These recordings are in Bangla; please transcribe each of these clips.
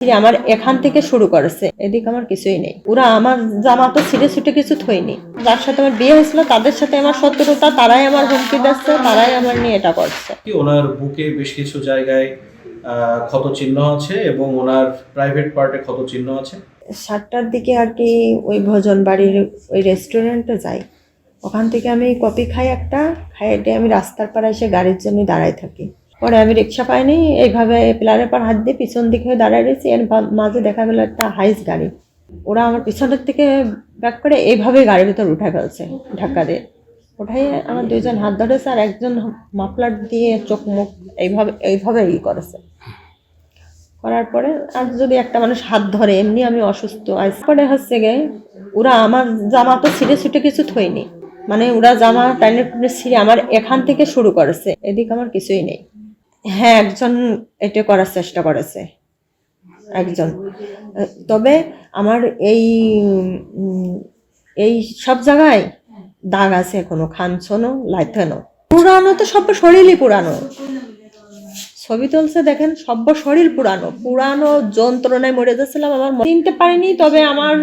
আমার এখান থেকে শুরু করেছে, এদিকে আমার কিছুই নেই। ওরা আমার জামা তো ছিঁড়ে ছুটে কিছু থইনি। যার সাথে আমার বিয়ে হয়েছিল তাদের সাথে আমার শত্রুতা, তারাই আমার হুমকি দিচ্ছে, তারাই আমার নিয়ে এটা করছে। ওনার বুকে বেশ কিছু জায়গায় ক্ষত চিহ্ন আছে এবং ওনার প্রাইভেট পার্টে ক্ষত চিহ্ন আছে। 7টার দিকে আর কি ওই ভোজন বাড়ির ওই রেস্টুরেন্টে যাই। ওখান থেকে আমি কফি খাই একটা, খাইয়ে আমি রাস্তার পাড়ে এসে গাড়ির জন্য দাঁড়াই থাকি। পরে আমি রিক্সা পাইনি, এইভাবে পিলারের পর হাত দিয়ে পিছন দিকে হয়ে দাঁড়ায় রয়েছি। এর মাঝে দেখা গেল একটা হাইস গাড়ি। ওরা আমার পিছনের থেকে ব্যাক করে এইভাবে গাড়ির ভিতর উঠায় ফেলছে, ধাক্কা দিয়ে উঠাই। আমার দুইজন হাত ধরেছে আর একজন মাফলার দিয়ে চোখ মুখ এইভাবে করেছে। করার পরে আর যদি একটা মানুষ হাত ধরে, এমনি আমি অসুস্থ। পরে হচ্ছে গে ওরা আমার জামা তো ছিঁড়ে ছুটে কিছু থইনি, মানে ওরা জামা টাইনে টুনে ছিঁড়ে আমার এখান থেকে শুরু করেছে, এদিকে আমার কিছুই নেই। হ্যাঁ, একজন এটা করার চেষ্টা করেছে, একজন। তবে আমার এই সব জায়গায় দাগ আছে এখনো, খানছনো লাইথানো। পুরানো তো সব শরীরই পুরানো। ছবি তুলছে দেখেন, সব্য শরীর পুরানো যন্ত্রণায় মরে যাচ্ছিলাম। আমার চিনতে পারিনি, তবে আমার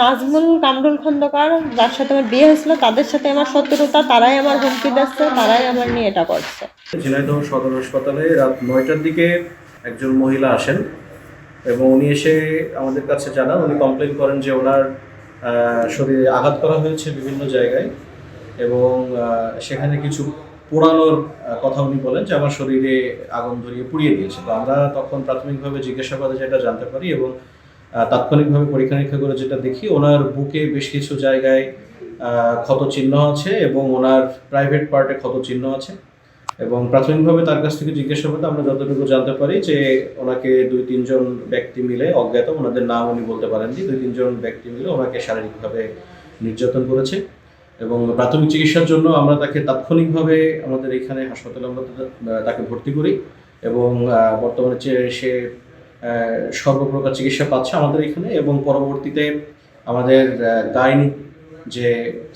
নাজমুল কামরুল খন্দকার, যার সাথে আমার বিয়ে হয়েছিল, তাদের সাথে আমার শত্রুতা, তারাই আমার হুমকি দিচ্ছে, তারাই আমার নিয়ে এটা করছে। ঝিনাইদহ সদর হাসপাতালে রাত 9টার দিকে একজন মহিলা আসেন এবং উনি এসে আমাদের কাছে জানান, উনি কমপ্লেন করেন যে ওনার শরীরে আঘাত করা হয়েছে বিভিন্ন জায়গায় এবং সেখানে কিছু পোড়ানোর কথা উনি বলেন যে আমার শরীরে আগুন ধরিয়ে পুড়িয়ে দিয়েছে। তো আমরা তখন প্রাথমিকভাবে জিজ্ঞাসাবাদে যেটা জানতে পারি এবং তাৎক্ষণিকভাবে পরীক্ষা নিরীক্ষা করে যেটা দেখি, ওনার বুকে বেশ কিছু জায়গায় ক্ষত চিহ্ন আছে এবং ওনার প্রাইভেট পার্টে ক্ষত চিহ্ন আছে। এবং প্রাথমিকভাবে তার কাছ থেকে জিজ্ঞাসাবাদে আমরা যতটুকু জানতে পারি যে ওনাকে 2-3 জন ব্যক্তি মিলে, অজ্ঞাত, ওনাদের নাম উনি বলতে পারেননি, 2-3 জন ব্যক্তি মিলে ওনাকে শারীরিকভাবে নির্যাতন করেছে এবং প্রাথমিক চিকিৎসার জন্য আমরা তাকে তাৎক্ষণিকভাবে আমাদের এখানে হাসপাতালে আমরা তাকে ভর্তি করি এবং বর্তমানে সে সর্বপ্রকার চিকিৎসা পাচ্ছে আমাদের এখানে। এবং পরবর্তীতে আমাদের গাইনি যে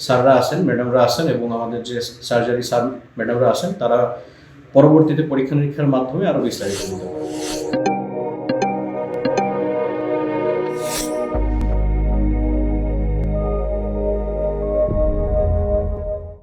স্যাররা আছেন, ম্যাডামরা আছেন এবং আমাদের যে সার্জারি স্যার ম্যাডামরা আছেন, তারা পরবর্তীতে পরীক্ষা নিরীক্ষার মাধ্যমে আরও বিস্তারিত দিতে পারবে।